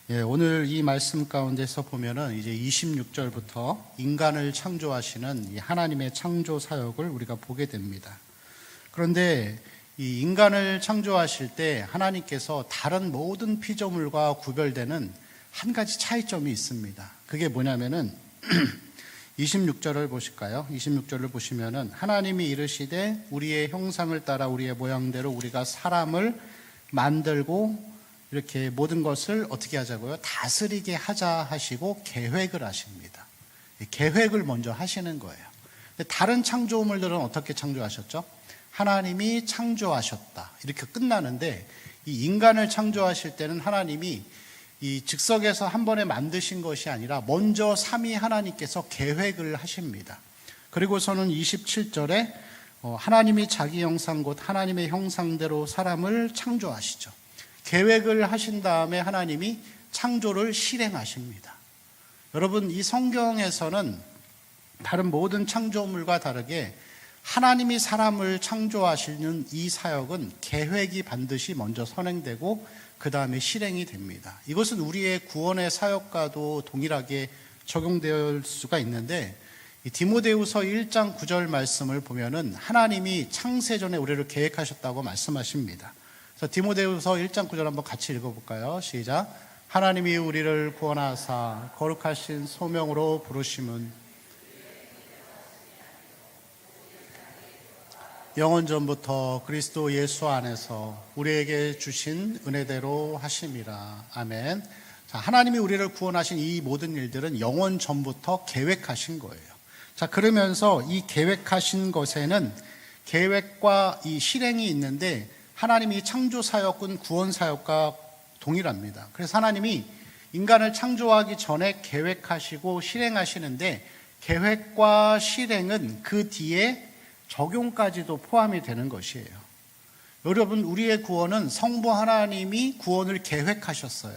오늘 이 말씀 가운데서 보면은 이제 26절부터 인간을 창조하시는 이 하나님의 창조 사역을 우리가 보게 됩니다. 그런데 이 인간을 창조하실 때 하나님께서 다른 모든 피조물과 구별되는 한 가지 차이점이 있습니다. 그게 뭐냐면은 26절을 보실까요? 26절을 보시면은 하나님이 이르시되 우리의 형상을 따라 우리의 모양대로 우리가 사람을 만들고 이렇게 모든 것을 어떻게 하자고요? 다스리게 하자 하시고 계획을 하십니다. 계획을 먼저 하시는 거예요. 다른 창조물들은 어떻게 창조하셨죠? 하나님이 창조하셨다. 이렇게 끝나는데 이 인간을 창조하실 때는 하나님이 이 즉석에서 한 번에 만드신 것이 아니라 먼저 삼위 하나님께서 계획을 하십니다. 그리고서는 27절에 하나님이 자기 형상 곧 하나님의 형상대로 사람을 창조하시죠. 계획을 하신 다음에 하나님이 창조를 실행하십니다. 여러분, 이 성경에서는 다른 모든 창조물과 다르게 하나님이 사람을 창조하시는 이 사역은 계획이 반드시 먼저 선행되고 그 다음에 실행이 됩니다. 이것은 우리의 구원의 사역과도 동일하게 적용될 수가 있는데 이 디모데후서 1장 9절 말씀을 보면은 하나님이 창세전에 우리를 계획하셨다고 말씀하십니다. 그래서 디모데후서 1장 9절 한번 같이 읽어볼까요? 시작. 하나님이 우리를 구원하사 거룩하신 소명으로 부르심은 영원전부터 그리스도 예수 안에서 우리에게 주신 은혜대로 하심이라. 아멘. 자, 하나님이 우리를 구원하신 이 모든 일들은 영원전부터 계획하신 거예요. 자, 그러면서 이 계획하신 것에는 계획과 이 실행이 있는데 하나님이 창조 사역은 구원 사역과 동일합니다. 그래서 하나님이 인간을 창조하기 전에 계획하시고 실행하시는데 계획과 실행은 그 뒤에 적용까지도 포함이 되는 것이에요. 여러분, 우리의 구원은 성부 하나님이 구원을 계획하셨어요.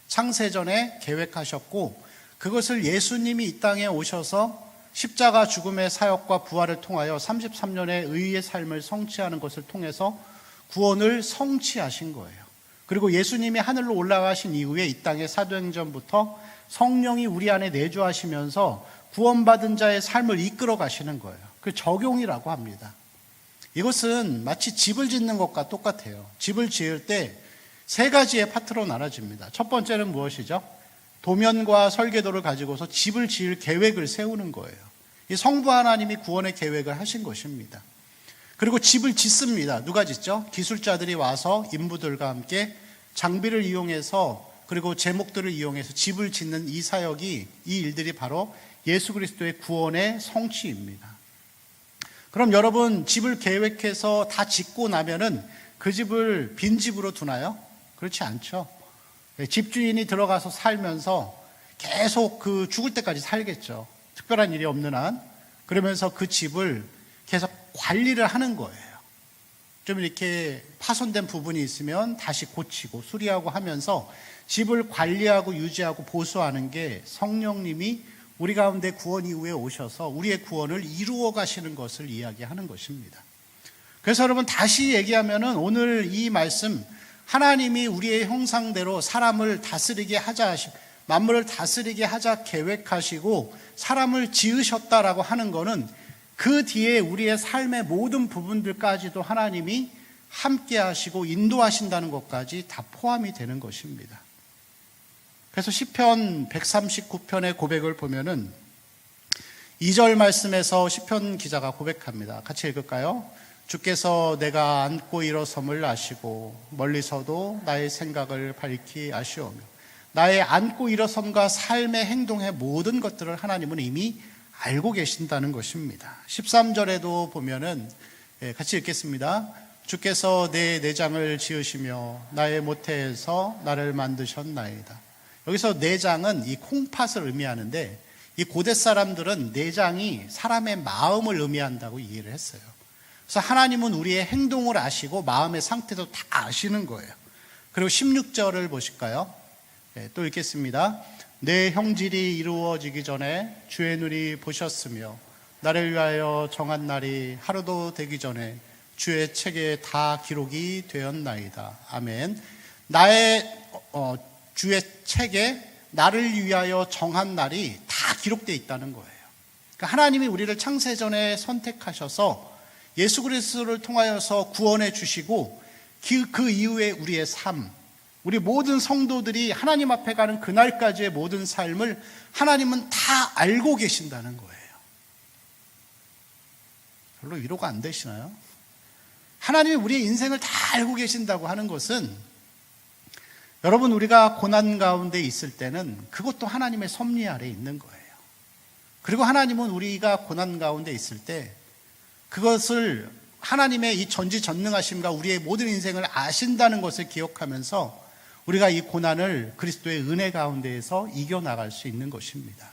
창세전에 계획하셨고 그것을 예수님이 이 땅에 오셔서 십자가 죽음의 사역과 부활을 통하여 33년의 의의 삶을 성취하는 것을 통해서 구원을 성취하신 거예요. 그리고 예수님이 하늘로 올라가신 이후에 이 땅의 사도행전부터 성령이 우리 안에 내주하시면서 구원받은 자의 삶을 이끌어 가시는 거예요. 그 적용이라고 합니다. 이것은 마치 집을 짓는 것과 똑같아요. 집을 지을 때 세 가지의 파트로 나눠집니다. 첫 번째는 무엇이죠? 도면과 설계도를 가지고서 집을 지을 계획을 세우는 거예요. 이 성부 하나님이 구원의 계획을 하신 것입니다. 그리고 집을 짓습니다. 누가 짓죠? 기술자들이 와서 인부들과 함께 장비를 이용해서 그리고 제목들을 이용해서 집을 짓는 이 사역이, 이 일들이 바로 예수 그리스도의 구원의 성취입니다. 그럼 여러분, 집을 계획해서 다 짓고 나면은 그 집을 빈집으로 두나요? 그렇지 않죠. 집주인이 들어가서 살면서 계속 그 죽을 때까지 살겠죠. 특별한 일이 없는 한. 그러면서 그 집을 계속 관리를 하는 거예요. 좀 이렇게 파손된 부분이 있으면 다시 고치고 수리하고 하면서 집을 관리하고 유지하고 보수하는 게 성령님이 우리 가운데 구원 이후에 오셔서 우리의 구원을 이루어 가시는 것을 이야기하는 것입니다. 그래서 여러분, 다시 얘기하면은 오늘 이 말씀, 하나님이 우리의 형상대로 사람을 다스리게 하자, 만물을 다스리게 하자 계획하시고 사람을 지으셨다라고 하는 거는 그 뒤에 우리의 삶의 모든 부분들까지도 하나님이 함께 하시고 인도하신다는 것까지 다 포함이 되는 것입니다. 그래서 시편 139편의 고백을 보면은 2절 말씀에서 시편 기자가 고백합니다. 같이 읽을까요? 주께서 내가 앉고 일어섬을 아시고 멀리서도 나의 생각을 밝히 아시오며. 나의 앉고 일어섬과 삶의 행동의 모든 것들을 하나님은 이미 알고 계신다는 것입니다. 13절에도 보면은 같이 읽겠습니다. 주께서 내 내장을 지으시며 나의 모태에서 나를 만드셨나이다. 여기서 내장은 이 콩팥을 의미하는데 이 고대 사람들은 내장이 사람의 마음을 의미한다고 이해를 했어요. 그래서 하나님은 우리의 행동을 아시고 마음의 상태도 다 아시는 거예요. 그리고 16절을 보실까요? 또 읽겠습니다. 내 형질이 이루어지기 전에 주의 눈이 보셨으며 나를 위하여 정한 날이 하루도 되기 전에 주의 책에 다 기록이 되었나이다. 아멘. 나의 주의 책에 나를 위하여 정한 날이 다 기록되어 있다는 거예요. 그러니까 하나님이 우리를 창세전에 선택하셔서 예수 그리스도를 통하여서 구원해 주시고 그 이후에 우리의 삶, 우리 모든 성도들이 하나님 앞에 가는 그날까지의 모든 삶을 하나님은 다 알고 계신다는 거예요. 별로 위로가 안 되시나요? 하나님이 우리의 인생을 다 알고 계신다고 하는 것은, 여러분, 우리가 고난 가운데 있을 때는 그것도 하나님의 섭리 아래에 있는 거예요. 그리고 하나님은 우리가 고난 가운데 있을 때 그것을 하나님의 이 전지전능하심과 우리의 모든 인생을 아신다는 것을 기억하면서 우리가 이 고난을 그리스도의 은혜 가운데에서 이겨나갈 수 있는 것입니다.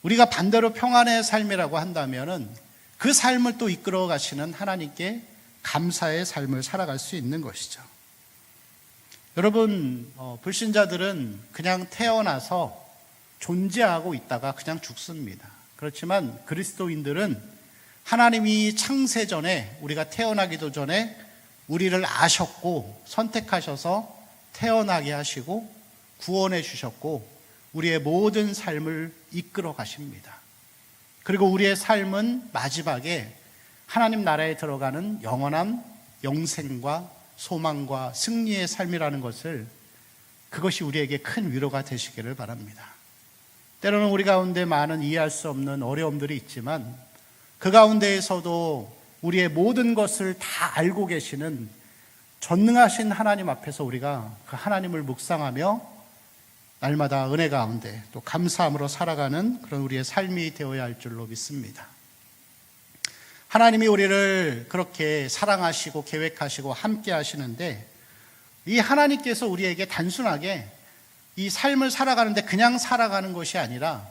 우리가 반대로 평안의 삶이라고 한다면 그 삶을 또 이끌어 가시는 하나님께 감사의 삶을 살아갈 수 있는 것이죠. 여러분, 불신자들은 그냥 태어나서 존재하고 있다가 그냥 죽습니다. 그렇지만 그리스도인들은 하나님이 창세전에, 우리가 태어나기도 전에 우리를 아셨고 선택하셔서 태어나게 하시고 구원해 주셨고 우리의 모든 삶을 이끌어 가십니다. 그리고 우리의 삶은 마지막에 하나님 나라에 들어가는 영원한 영생과 소망과 승리의 삶이라는 것을, 그것이 우리에게 큰 위로가 되시기를 바랍니다. 때로는 우리 가운데 많은 이해할 수 없는 어려움들이 있지만 그 가운데에서도 우리의 모든 것을 다 알고 계시는 전능하신 하나님 앞에서 우리가 그 하나님을 묵상하며 날마다 은혜 가운데 또 감사함으로 살아가는 그런 우리의 삶이 되어야 할 줄로 믿습니다. 하나님이 우리를 그렇게 사랑하시고 계획하시고 함께 하시는데, 이 하나님께서 우리에게 단순하게 이 삶을 살아가는데 그냥 살아가는 것이 아니라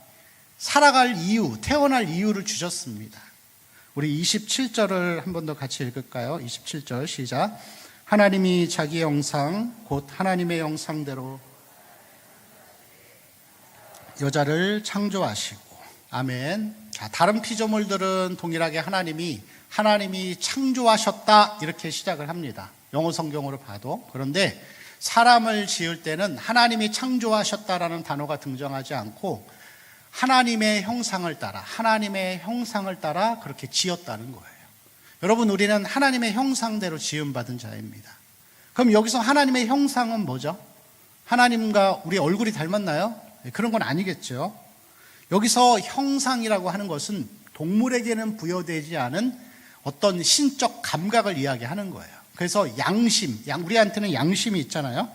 살아갈 이유, 태어날 이유를 주셨습니다. 우리 27절을 한 번 더 같이 읽을까요? 27절 시작. 하나님이 자기의 형상 곧 하나님의 형상대로 여자를 창조하시고. 아멘. 자, 다른 피조물들은 동일하게 하나님이 창조하셨다 이렇게 시작을 합니다. 영어 성경으로 봐도. 그런데 사람을 지을 때는 하나님이 창조하셨다라는 단어가 등장하지 않고 하나님의 형상을 따라 그렇게 지었다는 거예요. 여러분, 우리는 하나님의 형상대로 지음받은 자입니다. 그럼 여기서 하나님의 형상은 뭐죠? 하나님과 우리 얼굴이 닮았나요? 그런 건 아니겠죠. 여기서 형상이라고 하는 것은 동물에게는 부여되지 않은 어떤 신적 감각을 이야기하는 거예요. 그래서 양심, 우리한테는 양심이 있잖아요.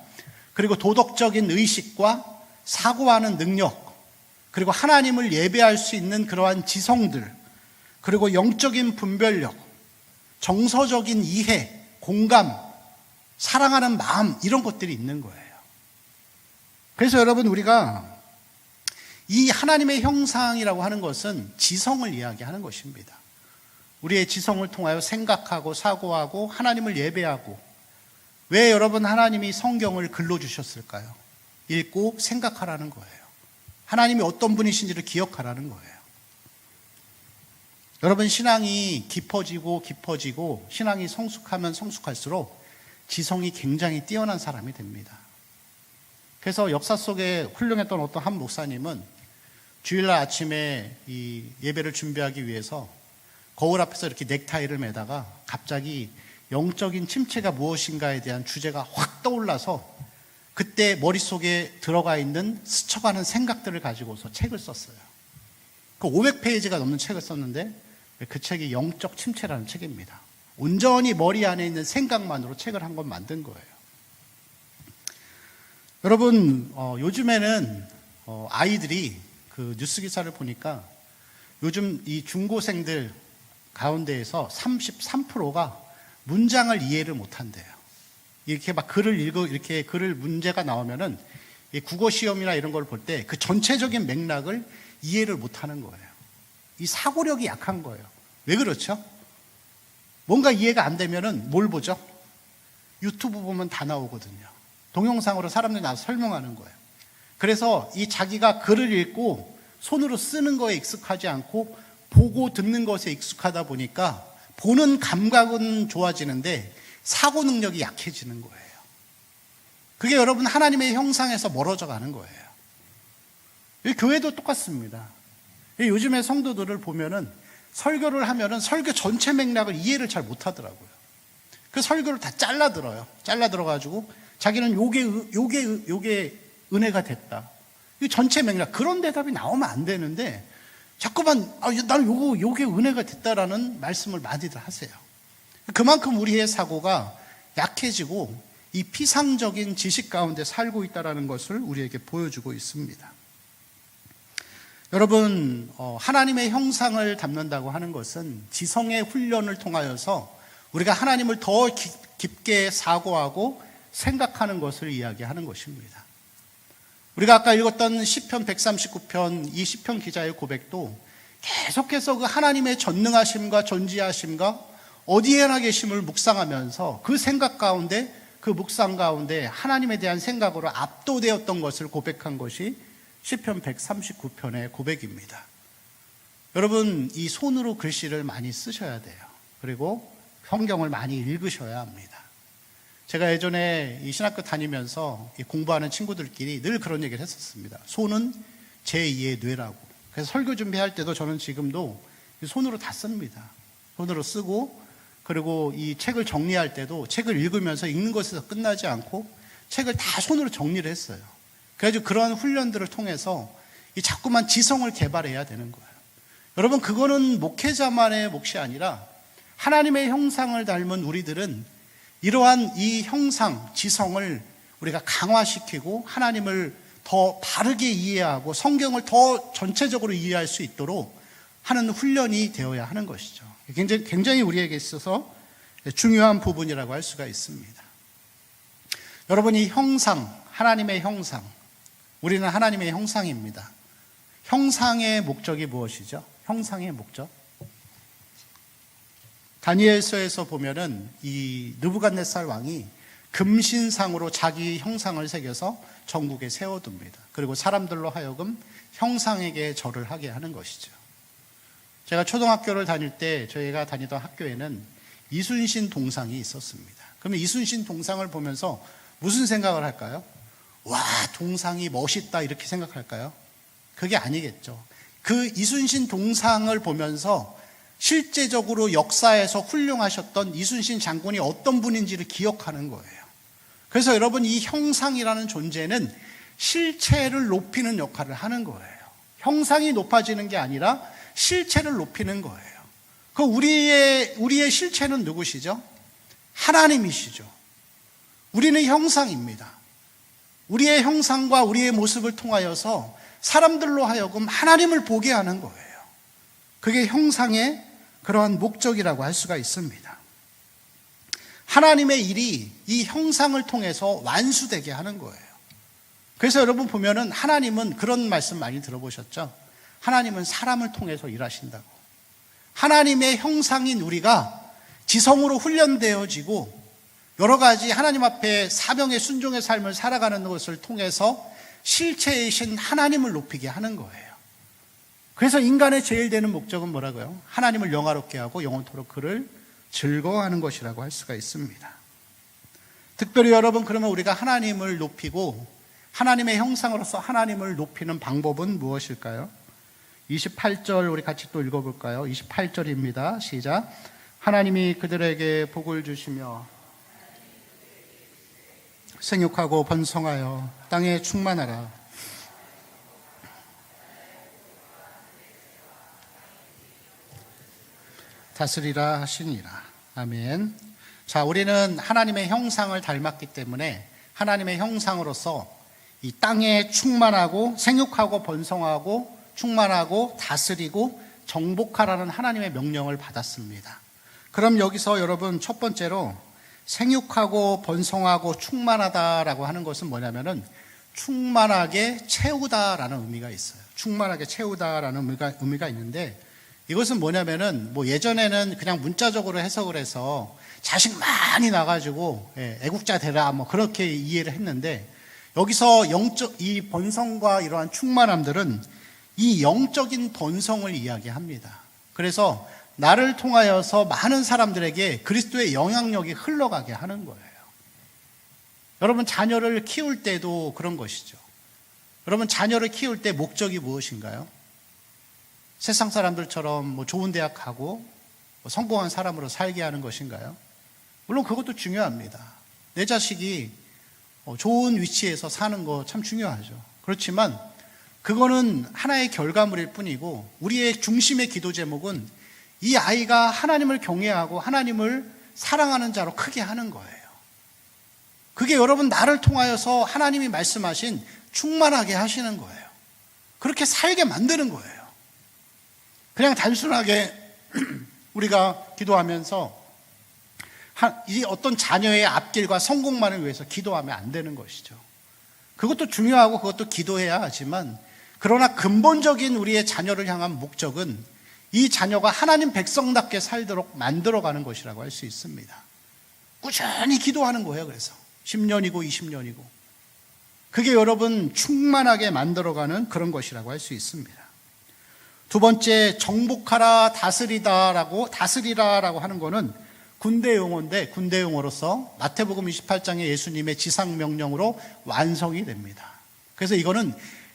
그리고 도덕적인 의식과 사고하는 능력, 그리고 하나님을 예배할 수 있는 그러한 지성들, 그리고 영적인 분별력, 정서적인 이해, 공감, 사랑하는 마음, 이런 것들이 있는 거예요. 그래서 여러분, 우리가 이 하나님의 형상이라고 하는 것은 지성을 이야기하는 것입니다. 우리의 지성을 통하여 생각하고 사고하고 하나님을 예배하고. 왜 여러분 하나님이 성경을 글로 주셨을까요? 읽고 생각하라는 거예요. 하나님이 어떤 분이신지를 기억하라는 거예요. 여러분, 신앙이 깊어지고 신앙이 성숙하면 성숙할수록 지성이 굉장히 뛰어난 사람이 됩니다. 그래서 역사 속에 훌륭했던 어떤 한 목사님은 주일날 아침에 이 예배를 준비하기 위해서 거울 앞에서 이렇게 넥타이를 매다가 갑자기 영적인 침체가 무엇인가에 대한 주제가 확 떠올라서 그때 머릿속에 들어가 있는 스쳐가는 생각들을 가지고서 책을 썼어요. 그 500페이지가 넘는 책을 썼는데 그 책이 영적 침체라는 책입니다. 온전히 머리 안에 있는 생각만으로 책을 한 권 만든 거예요. 여러분, 요즘에는 아이들이 그 뉴스 기사를 보니까 요즘 이 중고생들 가운데에서 33%가 문장을 이해를 못한대요. 이렇게 막 글을 이렇게 글을 문제가 나오면은 국어 시험이나 이런 걸 볼 때 그 전체적인 맥락을 이해를 못하는 거예요. 이 사고력이 약한 거예요. 왜 그렇죠? 뭔가 이해가 안 되면은 뭘 보죠? 유튜브 보면 다 나오거든요. 동영상으로 사람들이 나와서 설명하는 거예요. 그래서 이 자기가 글을 읽고 손으로 쓰는 거에 익숙하지 않고 보고 듣는 것에 익숙하다 보니까 보는 감각은 좋아지는데 사고 능력이 약해지는 거예요. 그게 여러분 하나님의 형상에서 멀어져 가는 거예요. 이 교회도 똑같습니다. 요즘에 성도들을 보면은 설교를 하면은 설교 전체 맥락을 이해를 잘 못하더라고요. 그 설교를 다 잘라 들어요. 잘라 들어가지고 자기는 요게 은혜가 됐다. 이 전체 맥락, 그런 대답이 나오면 안 되는데 자꾸만 나는 요게 은혜가 됐다라는 말씀을 많이들 하세요. 그만큼 우리의 사고가 약해지고 이 피상적인 지식 가운데 살고 있다는 것을 우리에게 보여주고 있습니다. 여러분, 하나님의 형상을 담는다고 하는 것은 지성의 훈련을 통하여서 우리가 하나님을 더 깊게 사고하고 생각하는 것을 이야기하는 것입니다. 우리가 아까 읽었던 시편 139편, 이 시편 기자의 고백도 계속해서 그 하나님의 전능하심과 존귀하심과 어디에나 계심을 묵상하면서 그 생각 가운데, 그 묵상 가운데 하나님에 대한 생각으로 압도되었던 것을 고백한 것이 시편 139편의 고백입니다. 여러분, 이 손으로 글씨를 많이 쓰셔야 돼요. 그리고 성경을 많이 읽으셔야 합니다. 제가 예전에 이 신학교 다니면서 공부하는 친구들끼리 늘 그런 얘기를 했었습니다. 손은 제2의 뇌라고. 그래서 설교 준비할 때도 저는 지금도 손으로 다 씁니다. 손으로 쓰고, 그리고 이 책을 정리할 때도 책을 읽으면서 읽는 것에서 끝나지 않고 책을 다 손으로 정리를 했어요. 그래가지고 그런 훈련들을 통해서 이 자꾸만 지성을 개발해야 되는 거예요. 여러분, 그거는 목회자만의 몫이 아니라 하나님의 형상을 닮은 우리들은 이러한 이 형상, 지성을 우리가 강화시키고 하나님을 더 바르게 이해하고 성경을 더 전체적으로 이해할 수 있도록 하는 훈련이 되어야 하는 것이죠. 굉장히 우리에게 있어서 중요한 부분이라고 할 수가 있습니다. 여러분, 이 형상, 하나님의 형상, 우리는 하나님의 형상입니다. 형상의 목적이 무엇이죠? 형상의 목적? 다니엘서에서 보면은 이 느부갓네살 왕이 금신상으로 자기 형상을 새겨서 전국에 세워둡니다. 그리고 사람들로 하여금 형상에게 절을 하게 하는 것이죠. 제가 초등학교를 다닐 때 저희가 다니던 학교에는 이순신 동상이 있었습니다. 그러면 이순신 동상을 보면서 무슨 생각을 할까요? 와, 동상이 멋있다 이렇게 생각할까요? 그게 아니겠죠. 그 이순신 동상을 보면서 실제적으로 역사에서 훌륭하셨던 이순신 장군이 어떤 분인지를 기억하는 거예요. 그래서 여러분, 이 형상이라는 존재는 실체를 높이는 역할을 하는 거예요. 형상이 높아지는 게 아니라 실체를 높이는 거예요. 그 우리의 실체는 누구시죠? 하나님이시죠. 우리는 형상입니다. 우리의 형상과 우리의 모습을 통하여서 사람들로 하여금 하나님을 보게 하는 거예요. 그게 형상의 그러한 목적이라고 할 수가 있습니다. 하나님의 일이 이 형상을 통해서 완수되게 하는 거예요. 그래서 여러분 보면은 하나님은 그런 말씀 많이 들어보셨죠? 하나님은 사람을 통해서 일하신다고. 하나님의 형상인 우리가 지성으로 훈련되어지고 여러 가지 하나님 앞에 사명의 순종의 삶을 살아가는 것을 통해서 실체이신 하나님을 높이게 하는 거예요. 그래서 인간의 제일 되는 목적은 뭐라고요? 하나님을 영화롭게 하고 영원토록 그를 즐거워하는 것이라고 할 수가 있습니다. 특별히 여러분, 그러면 우리가 하나님을 높이고 하나님의 형상으로서 하나님을 높이는 방법은 무엇일까요? 28절 우리 같이 또 읽어볼까요? 28절입니다. 시작. 하나님이 그들에게 복을 주시며 생육하고 번성하여 땅에 충만하라. 다스리라 하시니라. 아멘. 자, 우리는 하나님의 형상을 닮았기 때문에 하나님의 형상으로서 이 땅에 충만하고 생육하고 번성하고 충만하고 다스리고 정복하라는 하나님의 명령을 받았습니다. 그럼 여기서 여러분 첫 번째로 생육하고 번성하고 충만하다라고 하는 것은 뭐냐면은 충만하게 채우다라는 의미가 있어요. 충만하게 채우다라는 의미가 있는데 이것은 뭐냐면은 예전에는 그냥 문자적으로 해석을 해서 자식 많이 나가지고 애국자 되라 그렇게 이해를 했는데 여기서 이 번성과 이러한 충만함들은 이 영적인 번성을 이야기합니다. 그래서 나를 통하여서 많은 사람들에게 그리스도의 영향력이 흘러가게 하는 거예요. 여러분 자녀를 키울 때도 그런 것이죠. 여러분 자녀를 키울 때 목적이 무엇인가요? 세상 사람들처럼 뭐 좋은 대학 가고 뭐 성공한 사람으로 살게 하는 것인가요? 물론 그것도 중요합니다. 내 자식이 좋은 위치에서 사는 거 참 중요하죠. 그렇지만 그거는 하나의 결과물일 뿐이고 우리의 중심의 기도 제목은 이 아이가 하나님을 경외하고 하나님을 사랑하는 자로 크게 하는 거예요. 그게 여러분 나를 통하여서 하나님이 말씀하신 충만하게 하시는 거예요. 그렇게 살게 만드는 거예요. 그냥 단순하게 우리가 기도하면서 이 어떤 자녀의 앞길과 성공만을 위해서 기도하면 안 되는 것이죠. 그것도 중요하고 그것도 기도해야 하지만 그러나 근본적인 우리의 자녀를 향한 목적은 이 자녀가 하나님 백성답게 살도록 만들어가는 것이라고 할 수 있습니다. 꾸준히 기도하는 거예요. 그래서 10년이고 20년이고 그게 여러분 충만하게 만들어가는 그런 것이라고 할 수 있습니다. 두 번째, 정복하라 다스리라라고 하는 거는 군대 용어인데 군대 용어로서 마태복음 28장의 예수님의 지상명령으로 완성이 됩니다. 그래서 이거는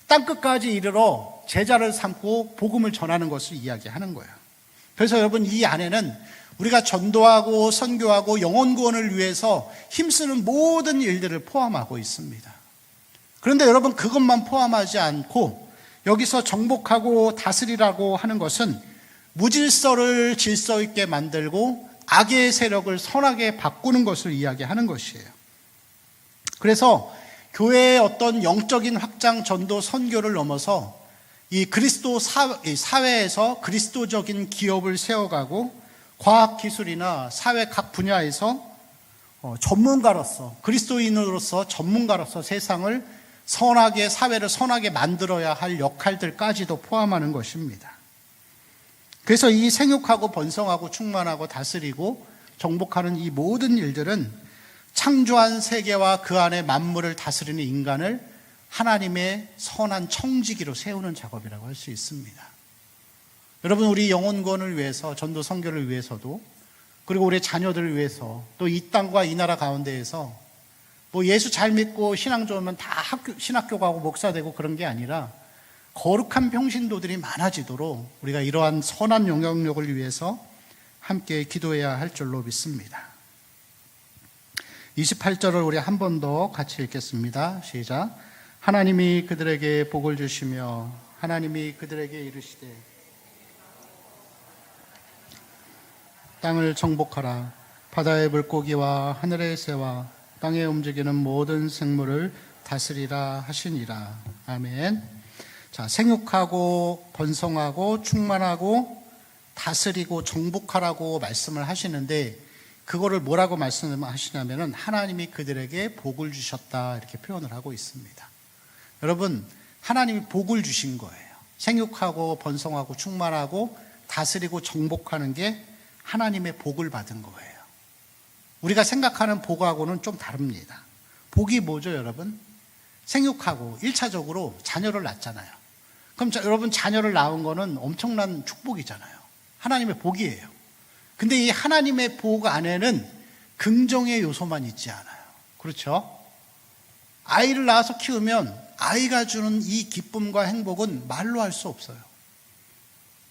땅끝까지 이르러 제자를 삼고 복음을 전하는 것을 이야기하는 거예요. 그래서 여러분 이 안에는 우리가 전도하고 선교하고 영혼 구원을 위해서 힘쓰는 모든 일들을 포함하고 있습니다. 그런데 여러분 그것만 포함하지 않고 여기서 정복하고 다스리라고 하는 것은 무질서를 질서 있게 만들고 악의 세력을 선하게 바꾸는 것을 이야기하는 것이에요. 그래서 교회의 어떤 영적인 확장, 전도, 선교를 넘어서 이 그리스도 사회에서 그리스도적인 기업을 세워가고 과학기술이나 사회 각 분야에서 전문가로서 그리스도인으로서 전문가로서 세상을 선하게 사회를 선하게 만들어야 할 역할들까지도 포함하는 것입니다. 그래서 이 생육하고 번성하고 충만하고 다스리고 정복하는 이 모든 일들은 창조한 세계와 그 안에 만물을 다스리는 인간을 하나님의 선한 청지기로 세우는 작업이라고 할 수 있습니다. 여러분 우리 영혼 구원을 위해서 전도 선교를 위해서도 그리고 우리 자녀들을 위해서 또 이 땅과 이 나라 가운데에서 뭐 예수 잘 믿고 신앙 좋으면 다 신학교 가고 목사 되고 그런 게 아니라 거룩한 평신도들이 많아지도록 우리가 이러한 선한 영향력을 위해서 함께 기도해야 할 줄로 믿습니다. 28절을 우리 한 번 더 같이 읽겠습니다. 시작. 하나님이 그들에게 복을 주시며 하나님이 그들에게 이르시되 땅을 정복하라. 바다의 물고기와 하늘의 새와 땅에 움직이는 모든 생물을 다스리라 하시니라. 아멘. 자, 생육하고 번성하고 충만하고 다스리고 정복하라고 말씀을 하시는데 그거를 뭐라고 말씀하시냐면은 하나님이 그들에게 복을 주셨다 이렇게 표현을 하고 있습니다. 여러분 하나님이 복을 주신 거예요. 생육하고 번성하고 충만하고 다스리고 정복하는 게 하나님의 복을 받은 거예요. 우리가 생각하는 복하고는 좀 다릅니다. 복이 뭐죠 여러분? 생육하고 1차적으로 자녀를 낳잖아요. 그럼 여러분 자녀를 낳은 거는 엄청난 축복이잖아요. 하나님의 복이에요. 근데 이 하나님의 복 안에는 긍정의 요소만 있지 않아요. 그렇죠? 아이를 낳아서 키우면 아이가 주는 이 기쁨과 행복은 말로 할 수 없어요.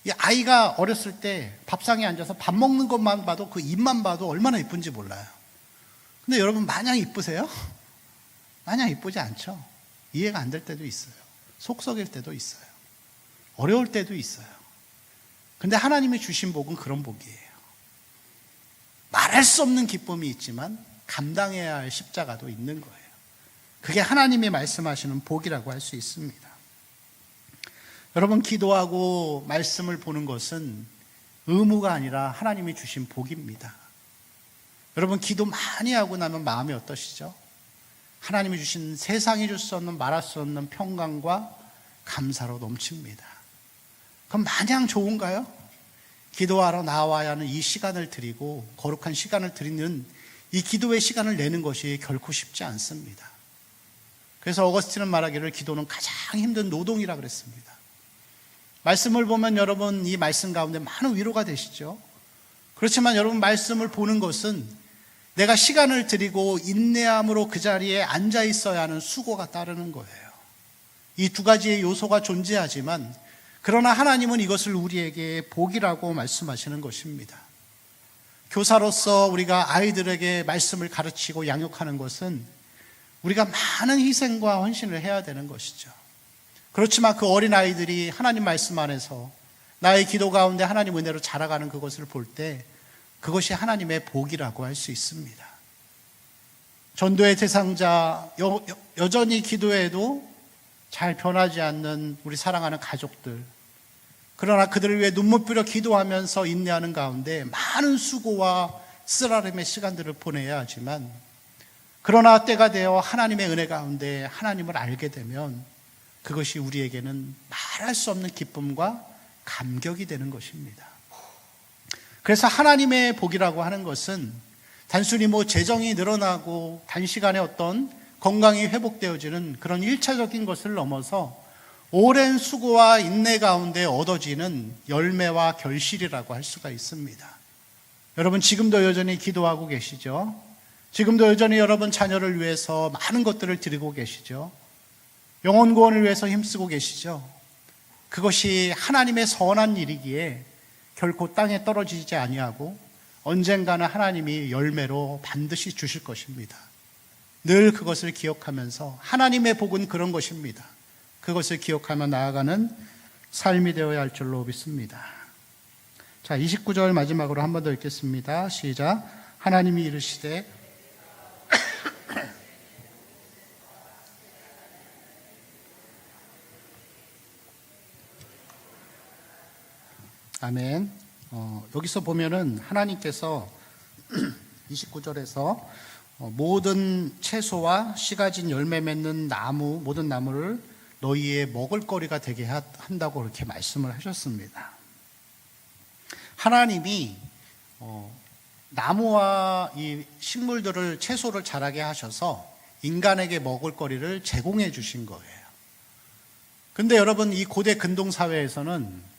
이 아이가 어렸을 때 밥상에 앉아서 밥 먹는 것만 봐도 그 입만 봐도 얼마나 이쁜지 몰라요. 근데 여러분 마냥 이쁘세요? 마냥 이쁘지 않죠. 이해가 안 될 때도 있어요. 속 썩일 때도 있어요. 어려울 때도 있어요. 근데 하나님이 주신 복은 그런 복이에요. 말할 수 없는 기쁨이 있지만 감당해야 할 십자가도 있는 거예요. 그게 하나님이 말씀하시는 복이라고 할 수 있습니다. 여러분 기도하고 말씀을 보는 것은 의무가 아니라 하나님이 주신 복입니다. 여러분 기도 많이 하고 나면 마음이 어떠시죠? 하나님이 주신 세상이 줄 수 없는 말할 수 없는 평강과 감사로 넘칩니다. 그럼 마냥 좋은가요? 기도하러 나와야 하는 이 시간을 드리고 거룩한 시간을 드리는 이 기도의 시간을 내는 것이 결코 쉽지 않습니다. 그래서 어거스틴은 말하기를 기도는 가장 힘든 노동이라 그랬습니다. 말씀을 보면 여러분 이 말씀 가운데 많은 위로가 되시죠. 그렇지만 여러분 말씀을 보는 것은 내가 시간을 들이고 인내함으로 그 자리에 앉아 있어야 하는 수고가 따르는 거예요. 이 두 가지의 요소가 존재하지만 그러나 하나님은 이것을 우리에게 복이라고 말씀하시는 것입니다. 교사로서 우리가 아이들에게 말씀을 가르치고 양육하는 것은 우리가 많은 희생과 헌신을 해야 되는 것이죠. 그렇지만 그 어린아이들이 하나님 말씀 안에서 나의 기도 가운데 하나님 은혜로 자라가는 그것을 볼 때 그것이 하나님의 복이라고 할 수 있습니다. 전도의 대상자, 여전히 기도해도 잘 변하지 않는 우리 사랑하는 가족들, 그러나 그들을 위해 눈물 뿌려 기도하면서 인내하는 가운데 많은 수고와 쓰라림의 시간들을 보내야 하지만, 그러나 때가 되어 하나님의 은혜 가운데 하나님을 알게 되면 그것이 우리에게는 말할 수 없는 기쁨과 감격이 되는 것입니다. 그래서 하나님의 복이라고 하는 것은 단순히 재정이 늘어나고 단시간에 어떤 건강이 회복되어지는 그런 일차적인 것을 넘어서 오랜 수고와 인내 가운데 얻어지는 열매와 결실이라고 할 수가 있습니다. 여러분 지금도 여전히 기도하고 계시죠? 지금도 여전히 여러분 자녀를 위해서 많은 것들을 드리고 계시죠? 영혼 구원을 위해서 힘쓰고 계시죠? 그것이 하나님의 선한 일이기에 결코 땅에 떨어지지 아니하고 언젠가는 하나님이 열매로 반드시 주실 것입니다. 늘 그것을 기억하면서 하나님의 복은 그런 것입니다. 그것을 기억하며 나아가는 삶이 되어야 할 줄로 믿습니다. 자, 29절 마지막으로 한 번 더 읽겠습니다. 시작. 하나님이 이르시되 아멘. 여기서 보면은 하나님께서 29절에서 모든 채소와 씨가진 열매 맺는 나무, 모든 나무를 너희의 먹을거리가 되게 한다고 그렇게 말씀을 하셨습니다. 하나님이 나무와 이 식물들을, 채소를 자라게 하셔서 인간에게 먹을거리를 제공해 주신 거예요. 근데 여러분, 이 고대 근동사회에서는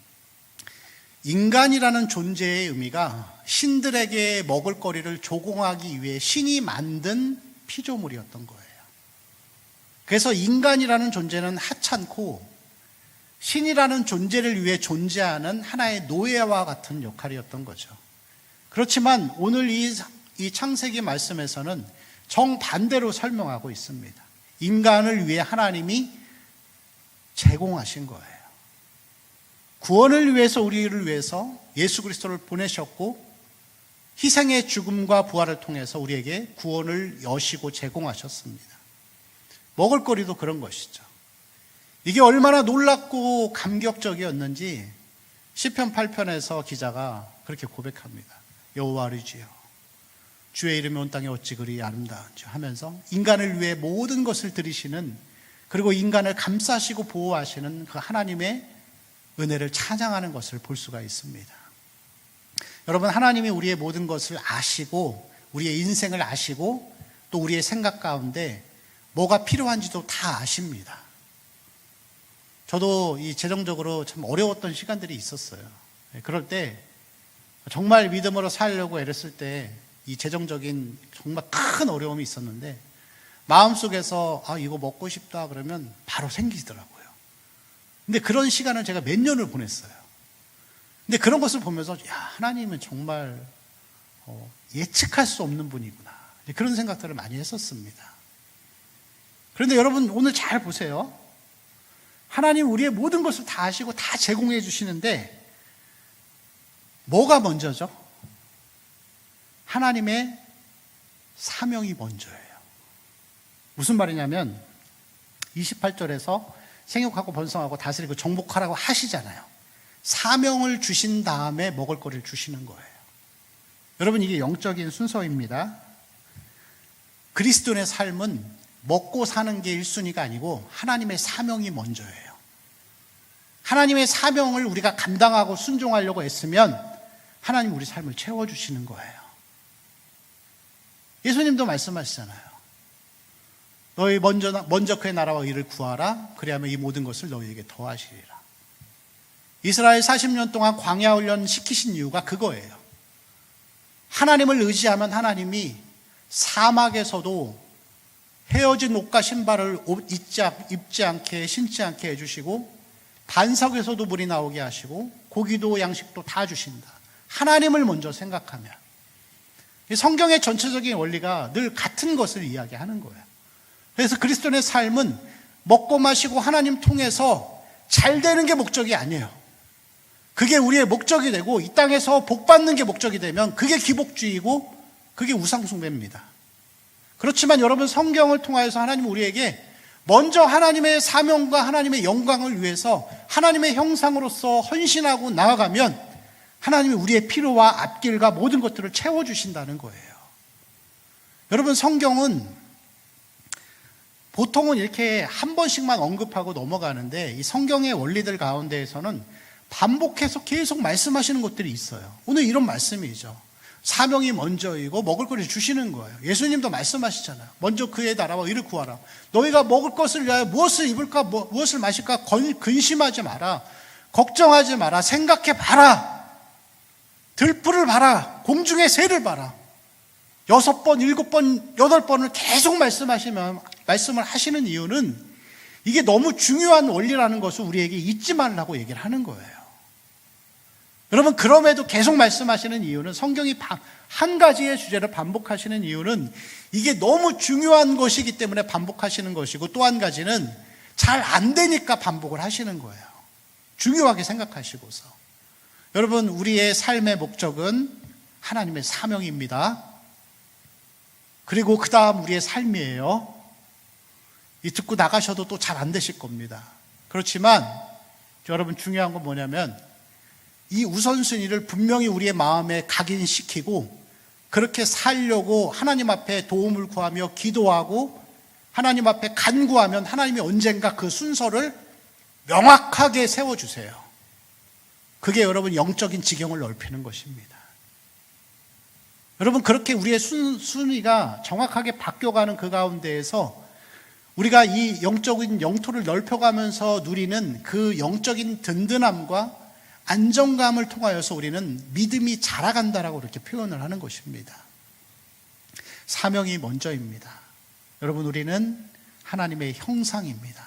인간이라는 존재의 의미가 신들에게 먹을거리를 조공하기 위해 신이 만든 피조물이었던 거예요. 그래서 인간이라는 존재는 하찮고 신이라는 존재를 위해 존재하는 하나의 노예와 같은 역할이었던 거죠. 그렇지만 오늘 이 창세기 말씀에서는 정반대로 설명하고 있습니다. 인간을 위해 하나님이 제공하신 거예요. 구원을 위해서, 우리를 위해서 예수 그리스도를 보내셨고 희생의 죽음과 부활을 통해서 우리에게 구원을 여시고 제공하셨습니다. 먹을거리도 그런 것이죠. 이게 얼마나 놀랍고 감격적이었는지 시편 8편에서 기자가 그렇게 고백합니다. 여호와를 주여, 주의 이름이 온 땅에 어찌 그리 아름다운지 하면서 인간을 위해 모든 것을 들이시는, 그리고 인간을 감싸시고 보호하시는 그 하나님의 은혜를 찬양하는 것을 볼 수가 있습니다. 여러분, 하나님이 우리의 모든 것을 아시고 우리의 인생을 아시고 또 우리의 생각 가운데 뭐가 필요한지도 다 아십니다. 저도 이 재정적으로 참 어려웠던 시간들이 있었어요. 그럴 때 정말 믿음으로 살려고 애를 쓸 때 이 재정적인 정말 큰 어려움이 있었는데 마음속에서 이거 먹고 싶다 그러면 바로 생기더라고요. 근데 그런 시간을 제가 몇 년을 보냈어요. 근데 그런 것을 보면서 하나님은 정말 예측할 수 없는 분이구나, 그런 생각들을 많이 했었습니다. 그런데 여러분 오늘 잘 보세요. 하나님 우리의 모든 것을 다 아시고 다 제공해 주시는데 뭐가 먼저죠? 하나님의 사명이 먼저예요. 무슨 말이냐면 28절에서 생육하고 번성하고 다스리고 정복하라고 하시잖아요. 사명을 주신 다음에 먹을거리를 주시는 거예요. 여러분, 이게 영적인 순서입니다. 그리스도인의 삶은 먹고 사는 게 1순위가 아니고 하나님의 사명이 먼저예요. 하나님의 사명을 우리가 감당하고 순종하려고 애쓰면 하나님 우리 삶을 채워주시는 거예요. 예수님도 말씀하시잖아요. 너희 먼저 그의 나라와 의를 구하라. 그리하면 이 모든 것을 너희에게 더하시리라. 이스라엘 40년 동안 광야 훈련 시키신 이유가 그거예요. 하나님을 의지하면 하나님이 사막에서도 헤어진 옷과 신발을 입지 않게 신지 않게 해주시고, 반석에서도 물이 나오게 하시고, 고기도 양식도 다 주신다. 하나님을 먼저 생각하면. 이 성경의 전체적인 원리가 늘 같은 것을 이야기하는 거예요. 그래서 그리스도인의 삶은 먹고 마시고 하나님 통해서 잘 되는 게 목적이 아니에요. 그게 우리의 목적이 되고, 이 땅에서 복 받는 게 목적이 되면 그게 기복주의고, 그게 우상숭배입니다. 그렇지만 여러분, 성경을 통하여서 하나님은 우리에게 먼저 하나님의 사명과 하나님의 영광을 위해서 하나님의 형상으로서 헌신하고 나아가면 하나님이 우리의 필요와 앞길과 모든 것들을 채워주신다는 거예요. 여러분, 성경은 보통은 이렇게 한 번씩만 언급하고 넘어가는데, 이 성경의 원리들 가운데에서는 반복해서 계속 말씀하시는 것들이 있어요. 오늘 이런 말씀이죠. 사명이 먼저이고 먹을 것을 주시는 거예요. 예수님도 말씀하시잖아요. 먼저 그의 나라와 의를 구하라. 너희가 먹을 것을 위하여 무엇을 입을까, 무엇을 마실까 근심하지 마라. 걱정하지 마라. 생각해 봐라. 들풀을 봐라. 공중의 새를 봐라. 6번, 7번, 8번을 계속 말씀을 하시는 이유는 이게 너무 중요한 원리라는 것을 우리에게 잊지 말라고 얘기를 하는 거예요. 여러분, 그럼에도 계속 말씀하시는 이유는, 성경이 한 가지의 주제를 반복하시는 이유는 이게 너무 중요한 것이기 때문에 반복하시는 것이고, 또 한 가지는 잘 안 되니까 반복을 하시는 거예요. 중요하게 생각하시고서. 여러분, 우리의 삶의 목적은 하나님의 사명입니다. 그리고 그 다음 우리의 삶이에요. 이 듣고 나가셔도 또 잘 안 되실 겁니다. 그렇지만 여러분, 중요한 건 뭐냐면, 이 우선순위를 분명히 우리의 마음에 각인시키고 그렇게 살려고 하나님 앞에 도움을 구하며 기도하고 하나님 앞에 간구하면 하나님이 언젠가 그 순서를 명확하게 세워주세요. 그게 여러분, 영적인 지경을 넓히는 것입니다. 여러분, 그렇게 우리의 순위가 정확하게 바뀌어가는 그 가운데에서 우리가 이 영적인 영토를 넓혀가면서 누리는 그 영적인 든든함과 안정감을 통하여서 우리는 믿음이 자라간다라고 이렇게 표현을 하는 것입니다. 사명이 먼저입니다. 여러분, 우리는 하나님의 형상입니다.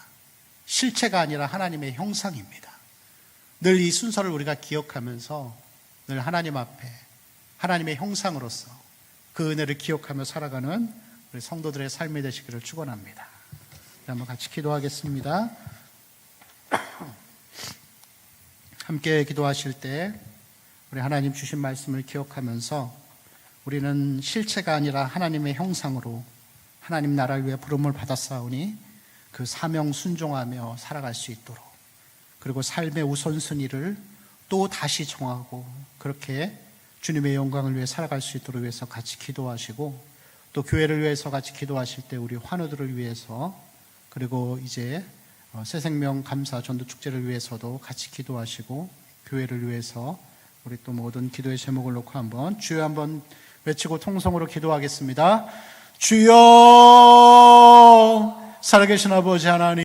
실체가 아니라 하나님의 형상입니다. 늘 이 순서를 우리가 기억하면서 늘 하나님 앞에 하나님의 형상으로서 그 은혜를 기억하며 살아가는 우리 성도들의 삶이 되시기를 축원합니다. 한번 같이 기도하겠습니다. 함께 기도하실 때 우리 하나님 주신 말씀을 기억하면서 우리는 실체가 아니라 하나님의 형상으로 하나님 나라를 위해 부름을 받았사오니 그 사명 순종하며 살아갈 수 있도록, 그리고 삶의 우선순위를 또 다시 정하고 그렇게 주님의 영광을 위해 살아갈 수 있도록 위해서 같이 기도하시고, 또 교회를 위해서 같이 기도하실 때 우리 환우들을 위해서, 그리고 이제 새생명 감사 전도 축제를 위해서도 같이 기도하시고, 교회를 위해서 우리 또 모든 기도의 제목을 놓고 한번 주여 한번 외치고 통성으로 기도하겠습니다. 주여, 살아계신 아버지 하나님,